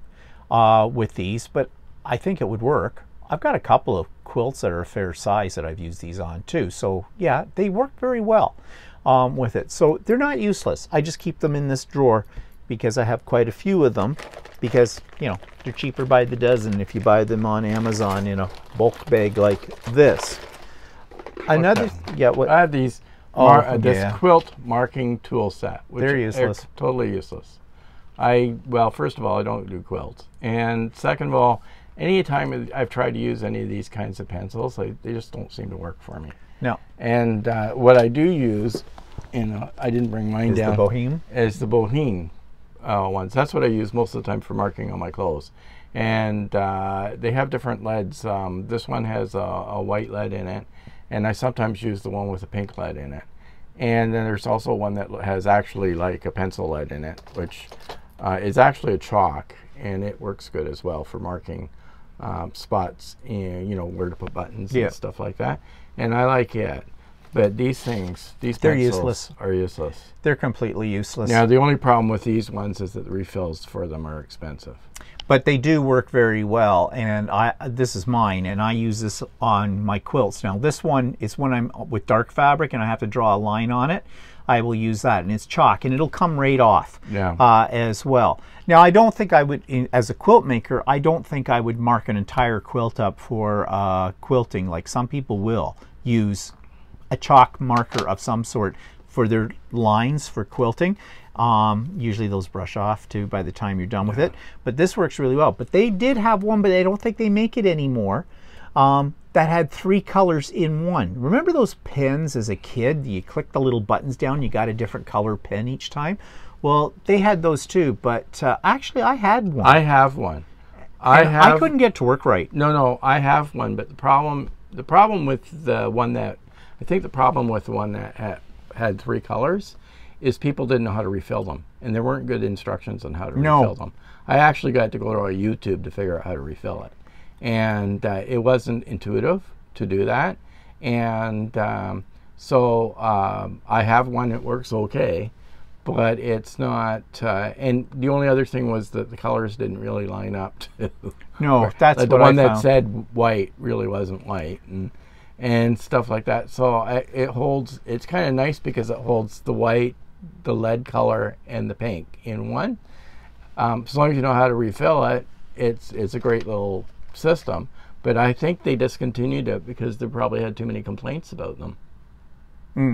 with these, but I think it would work. I've got a couple of quilts that are a fair size that I've used these on too. So yeah, they work very well with it. So they're not useless. I just keep them in this drawer because I have quite a few of them, because, you know, they're cheaper by the dozen if you buy them on Amazon in a bulk bag like this. Another, yeah, what? I have these, this quilt marking tool set, which they're useless. Are totally useless. Well, first of all, I don't do quilts. And second of all, anytime I've tried to use any of these kinds of pencils, they just don't seem to work for me. No. And what I do use, I didn't bring mine down. The Boheme? Is the Boheme ones. That's what I use most of the time for marking on my clothes. And they have different leads. This one has a white lead in it, and I sometimes use the one with a pink lead in it. And then there's also one that has actually like a pencil lead in it, which is actually a chalk, and it works good as well for marking spots in, you know, where to put buttons and stuff like that. And I like it. But these things, they're useless. Are useless. They're completely useless. Now, the only problem with these ones is that the refills for them are expensive. But they do work very well, and this is mine, and I use this on my quilts. Now, this one is when I'm with dark fabric and I have to draw a line on it. I will use that, and it's chalk, and it'll come right off as well. Now, I don't think I would, as a quilt maker, I don't think I would mark an entire quilt up for quilting, like some people will use a chalk marker of some sort for their lines for quilting. Usually those brush off too by the time you're done with it, but this works really well. But they did have one, but I don't think they make it anymore, that had 3 colors in one. Remember those pens as a kid? You click the little buttons down, you got a different color pen each time. Well, they had those too, but actually I had one. I have one. I couldn't get to work right. No, I have one, but the problem with the one that, I think the problem with the one that had 3 colors is people didn't know how to refill them, and there weren't good instructions on how to refill them. I actually got to go to a YouTube to figure out how to refill it, and it wasn't intuitive to do that. And so I have one that works okay, but it's not. And the only other thing was that the colors didn't really line up. No, that's the one that said white really wasn't white, and stuff like that. So it holds. It's kind of nice because it holds the white, the lead color, and the pink in one. As long as you know how to refill it, it's a great little system. But I think they discontinued it because they probably had too many complaints about them.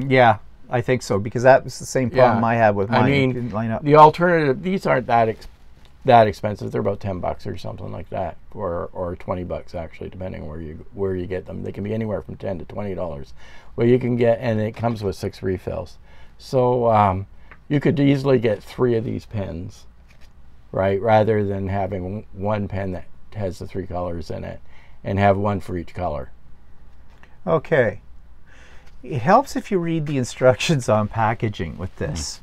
Yeah, I think so, because that was the same problem I had with mine. I mean, it didn't line up. The alternative, these aren't that expensive. They're about $10 or something like that, or $20 actually, depending where you get them. They can be anywhere from $10 to $20. Well, you can get, and it comes with 6 refills. So you could easily get 3 of these pens, right? Rather than having one pen that has the 3 colors in it, and have one for each color. Okay. It helps if you read the instructions on packaging with this.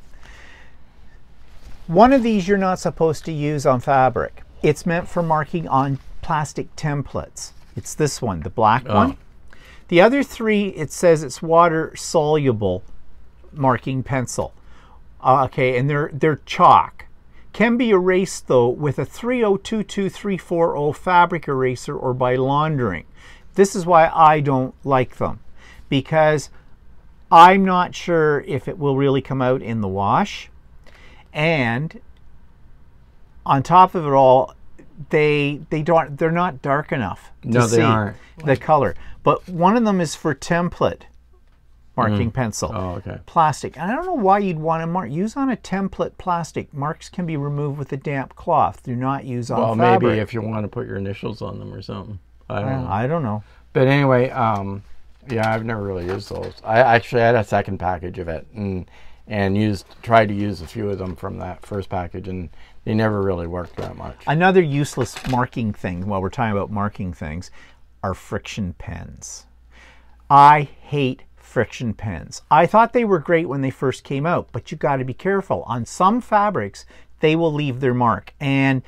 One of these you're not supposed to use on fabric. It's meant for marking on plastic templates. It's this one, the black one. The other 3, it says it's water soluble marking pencil. Okay, and they're chalk. Can be erased though with a 3022340 fabric eraser or by laundering. This is why I don't like them, because I'm not sure if it will really come out in the wash. And on top of it all, they're not dark enough to see the color. But one of them is for template marking pencil. Oh, okay. Plastic. And I don't know why you'd want to use on a template plastic. Marks can be removed with a damp cloth. Do not use on fabric. Maybe if you want to put your initials on them or something. I don't know. But anyway, yeah, I've never really used those. I actually had a second package of it, and tried to use a few of them from that first package, and they never really worked that much. Another useless marking thing, while we're talking about marking things, are friction pens. I hate friction pens. I thought they were great when they first came out, but you got to be careful. On some fabrics, they will leave their mark, and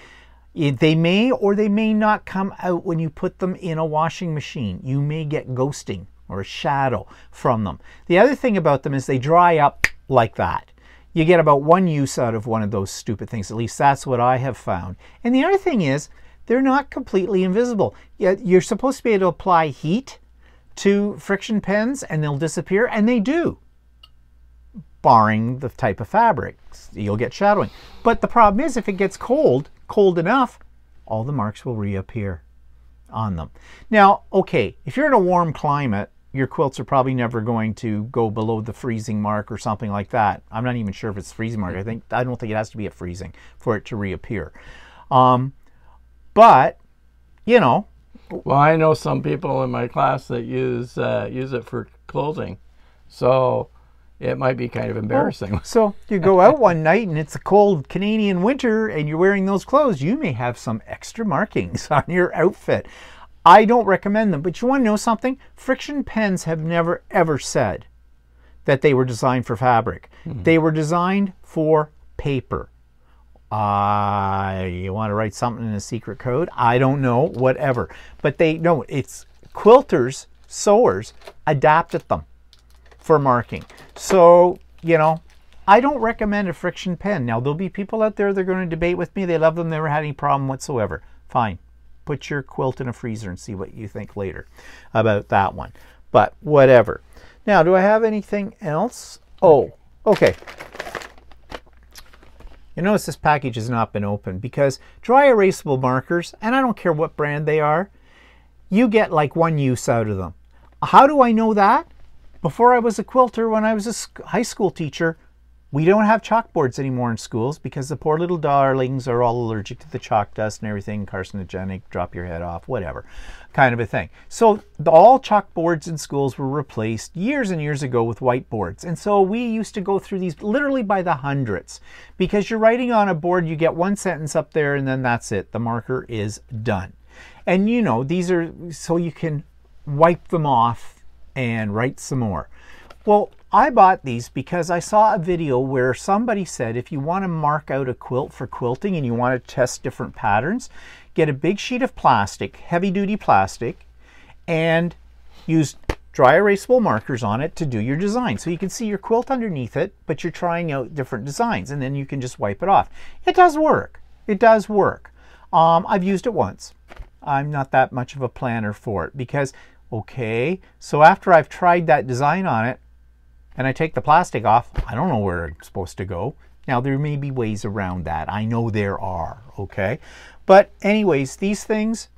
they may or they may not come out when you put them in a washing machine. You may get ghosting or a shadow from them. The other thing about them is they dry up like that. You get about one use out of one of those stupid things. At least that's what I have found. And the other thing is, they're not completely invisible. You're supposed to be able to apply heat to friction pens and they'll disappear, and they do, barring the type of fabric. You'll get shadowing. But the problem is, if it gets cold enough, all the marks will reappear on them. Now, okay, if you're in a warm climate, your quilts are probably never going to go below the freezing mark or something like that. I'm not even sure if it's freezing mark. I don't think it has to be at freezing for it to reappear. But, you know. Well, I know some people in my class that use it for clothing, so it might be kind of embarrassing. So you go out one night and it's a cold Canadian winter and you're wearing those clothes. You may have some extra markings on your outfit. I don't recommend them, but you want to know something? Friction pens have never ever said that they were designed for fabric. They were designed for paper. You want to write something in a secret code? I don't know, whatever. But it's quilters, sewers adapted them for marking. So, you know, I don't recommend a friction pen. Now, there'll be people out there that are going to debate with me. They love them, never had any problem whatsoever. Fine. Put your quilt in a freezer and see what you think later about that one. But whatever. Now, do I have anything else? Oh, okay. You notice this package has not been opened because dry erasable markers, and I don't care what brand they are, you get like one use out of them. How do I know that? Before I was a quilter, when I was a high school teacher, we don't have chalkboards anymore in schools because the poor little darlings are all allergic to the chalk dust and everything, carcinogenic, drop your head off, whatever kind of a thing. So all chalkboards in schools were replaced years and years ago with whiteboards. And so we used to go through these literally by the hundreds because you're writing on a board, you get one sentence up there and then that's it. The marker is done. And you know, these are so you can wipe them off and write some more. Well, I bought these because I saw a video where somebody said if you want to mark out a quilt for quilting and you want to test different patterns, get a big sheet of plastic, heavy-duty plastic, and use dry erasable markers on it to do your design. So you can see your quilt underneath it, but you're trying out different designs, and then you can just wipe it off. It does work. It does work. I've used it once. I'm not that much of a planner for it because, okay, so after I've tried that design on it, and I take the plastic off, I don't know where it's supposed to go. Now, there may be ways around that. I know there are, okay? But anyways, these things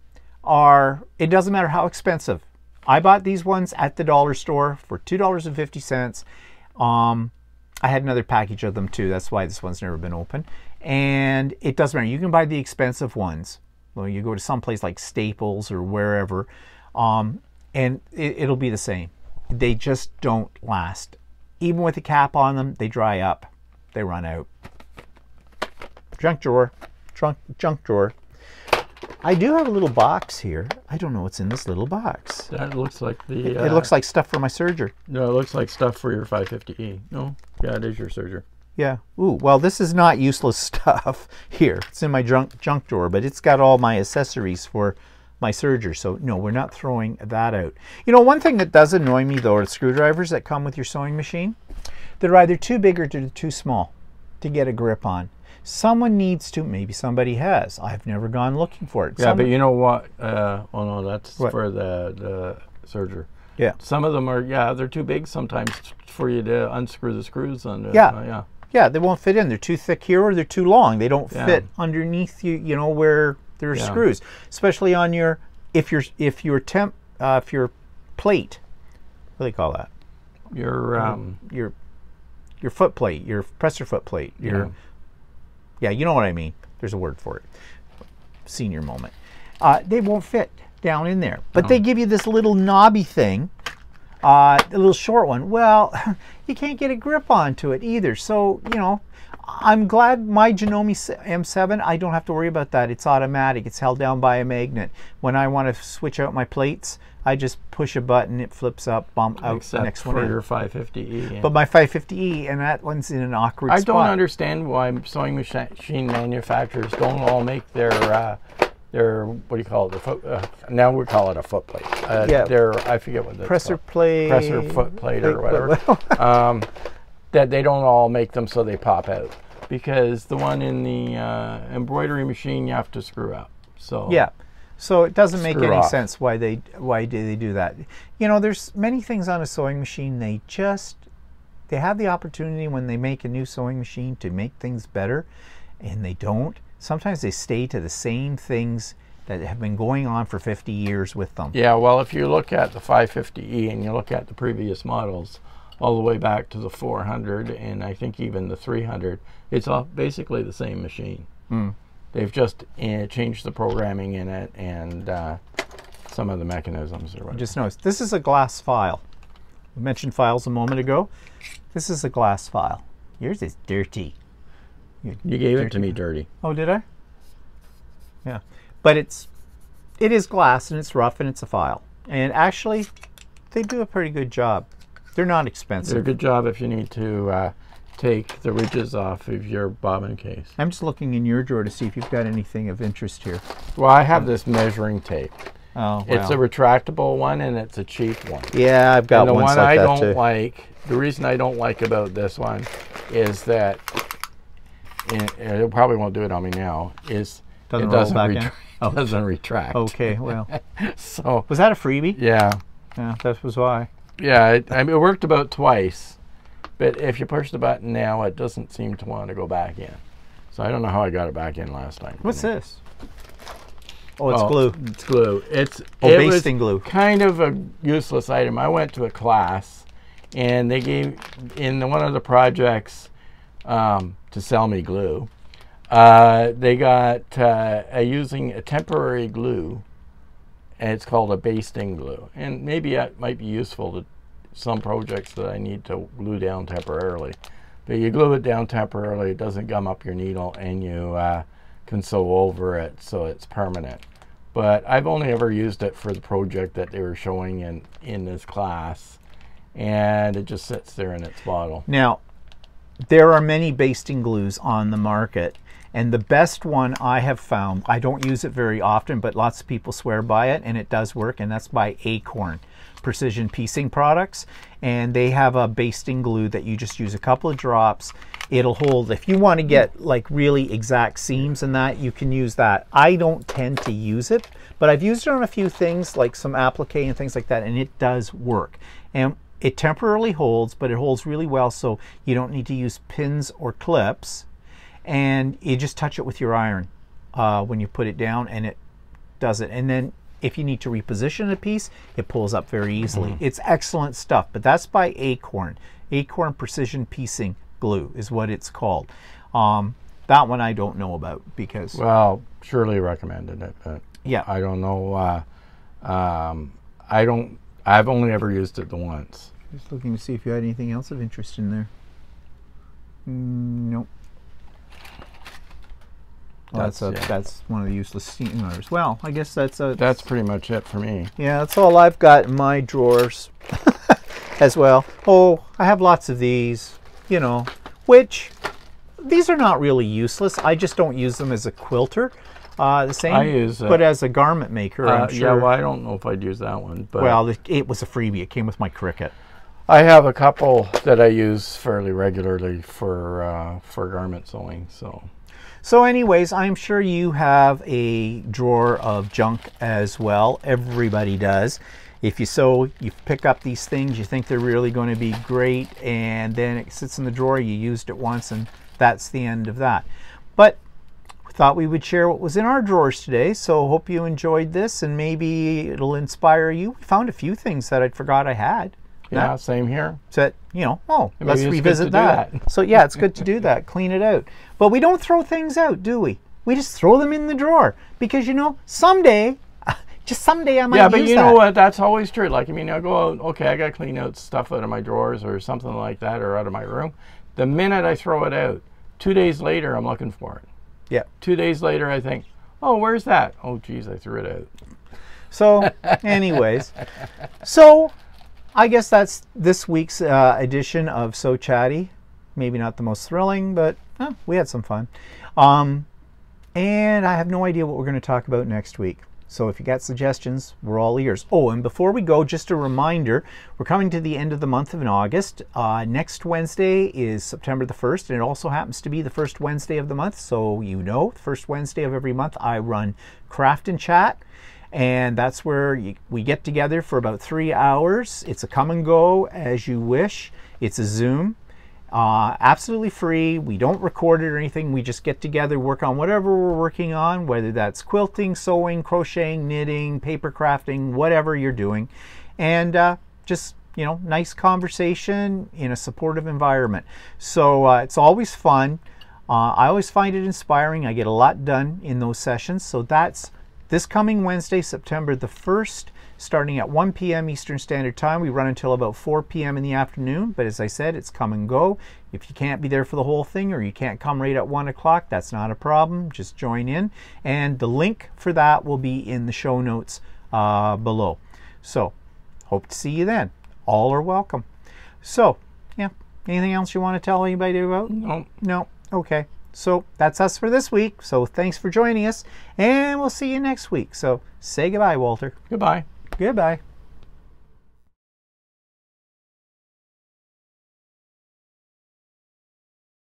are, it doesn't matter how expensive. I bought these ones at the dollar store for $2.50. I had another package of them too. That's why this one's never been opened. And it doesn't matter. You can buy the expensive ones. Well, you go to some place like Staples or wherever, and it'll be the same. They just don't last. Even with a cap on them, they dry up. They run out. Junk drawer. Junk drawer. I do have a little box here. I don't know what's in this little box. That looks like the... It looks like stuff for my serger. No, it looks like stuff for your 550E. No? Yeah, it is your serger. Yeah. Ooh, well, this is not useless stuff here. It's in my junk drawer, but it's got all my accessories for my serger. So, no, we're not throwing that out. You know, one thing that does annoy me, though, are screwdrivers that come with your sewing machine. They're either too big or they're too small to get a grip on. Someone needs to, maybe somebody has. I've never gone looking for it. Yeah, but you know what? Oh, no, that's what? For the serger. Yeah. Some of them are, yeah, they're too big sometimes for you to unscrew the screws. On yeah. Yeah, they won't fit in. They're too thick here or they're too long. They don't fit underneath you, you know, where there are screws. Especially on your, if your plate, what do they call that? Your foot plate, your presser foot plate. Yeah, you know what I mean. There's a word for it. Senior moment. They won't fit down in there. But they give you this little knobby thing, a little short one. Well, you can't get a grip onto it either. So, you know, I'm glad my Janome M7, I don't have to worry about that. It's automatic. It's held down by a magnet. When I want to switch out my plates, I just push a button, it flips up, bump out the next one. For your 550E. But my 550E, and that one's in an awkward spot. I don't understand why sewing machine manufacturers don't all make their what do you call it? Now we call it a foot plate. I forget what that's presser called. plate. Presser foot plate or whatever. That they don't all make them so they pop out. Because the one in the embroidery machine you have to screw up. So yeah. So it doesn't make any sense why do they do that. You know, there's many things on a sewing machine, they have the opportunity when they make a new sewing machine to make things better, and they don't. Sometimes they stay to the same things that have been going on for 50 years with them. Yeah, well, if you look at the 550E and you look at the previous models, all the way back to the 400 and I think even the 300, it's all basically the same machine. They've just changed the programming in it and some of the mechanisms or whatever. Just notice, this is a glass file. We mentioned files a moment ago. This is a glass file. Yours is dirty. You gave it to me dirty. Oh, did I? Yeah. But it is glass and it's rough and it's a file. And actually, they do a pretty good job. They're not expensive. They're a good job if you need to take the ridges off of your bobbin case. I'm just looking in your drawer to see if you've got anything of interest here. Well, I have this measuring tape. Oh, wow. It's a retractable one and it's a cheap one. Yeah, I've got one like that too. The one I don't like, the reason I don't like about this one is that, it probably won't do it on me now, is it doesn't retract. Okay, well. So was that a freebie? Yeah. Yeah, that was why. Yeah, it worked about twice, but if you push the button now, it doesn't seem to want to go back in. So I don't know how I got it back in last time. What's this? Oh, it's glue. It's glue. It basting glue. Kind of a useless item. I went to a class, and they gave, in one of the projects, to sell me glue, they got using a temporary glue, and it's called a basting glue. And maybe that might be useful to some projects that I need to glue down temporarily. But you glue it down temporarily, it doesn't gum up your needle, and you can sew over it so it's permanent. But I've only ever used it for the project that they were showing in this class, and it just sits there in its bottle. Now, there are many basting glues on the market, and the best one I have found, I don't use it very often, but lots of people swear by it, and it does work, and that's by Acorn Precision Piecing Products. And they have a basting glue that you just use a couple of drops. It'll hold, if you want to get like really exact seams and that, you can use that. I don't tend to use it, but I've used it on a few things like some applique and things like that, and it does work. And it temporarily holds, but it holds really well, so you don't need to use pins or clips. And you just touch it with your iron when you put it down, and it does it. And then if you need to reposition a piece, it pulls up very easily. It's excellent stuff, but that's by Acorn. Acorn Precision Piecing Glue is what it's called. That one I don't know about because... Well, Shirley recommended it, but yeah, I don't know. I've only ever used it the once. Just looking to see if you had anything else of interest in there. Nope. Well, that's one of the useless steamers. Well, I guess that's pretty much it for me. Yeah, that's all I've got in my drawers as well. Oh, I have lots of these, you know, which these are not really useless. I just don't use them as a quilter. The same, I use but as a garment maker, I'm sure. Yeah, well, I don't know if I'd use that one. But well, it was a freebie. It came with my Cricut. I have a couple that I use fairly regularly for garment sewing. So anyways, I'm sure you have a drawer of junk as well. Everybody does. If you sew, you pick up these things, you think they're really going to be great, and then it sits in the drawer, you used it once, and that's the end of that. But we thought we would share what was in our drawers today, so hope you enjoyed this, and maybe it'll inspire you. We found a few things that I'd forgot I had. Yeah, same here. So, you know, oh, let's revisit that. So yeah, it's good to do that, clean it out. But we don't throw things out, do we? We just throw them in the drawer because, you know, someday, just someday I might use that. Yeah, but you know what? That's always true. Like, I mean, I go out, okay, I got to clean out stuff out of my drawers or something like that, or out of my room. The minute I throw it out, 2 days later, I'm looking for it. Yeah. 2 days later, I think, oh, where's that? Oh, geez, I threw it out. So, anyways, so I guess that's this week's edition of So Chatty. Maybe not the most thrilling, but we had some fun. And I have no idea what we're going to talk about next week. So if you got suggestions, we're all ears. Oh, and before we go, just a reminder, we're coming to the end of the month of August. Next Wednesday is September the 1st, and it also happens to be the first Wednesday of the month. So you know, the first Wednesday of every month, I run Craft and Chat. And that's where we get together for about 3 hours. It's a come and go as you wish. It's a Zoom. Absolutely free. We don't record it or anything. We just get together, work on whatever we're working on, whether that's quilting, sewing, crocheting, knitting, paper crafting, whatever you're doing. And just, you know, nice conversation in a supportive environment. So it's always fun. I always find it inspiring. I get a lot done in those sessions. So that's this coming Wednesday, September the 1st, starting at 1 p.m. Eastern Standard Time. We run until about 4 p.m. in the afternoon, but as I said, it's come and go. If you can't be there for the whole thing or you can't come right at 1 o'clock, that's not a problem. Just join in. And the link for that will be in the show notes below. So, hope to see you then. All are welcome. So, yeah, anything else you want to tell anybody about? No. No? Okay. So that's us for this week. So thanks for joining us, and we'll see you next week. So say goodbye, Walter. Goodbye. Goodbye.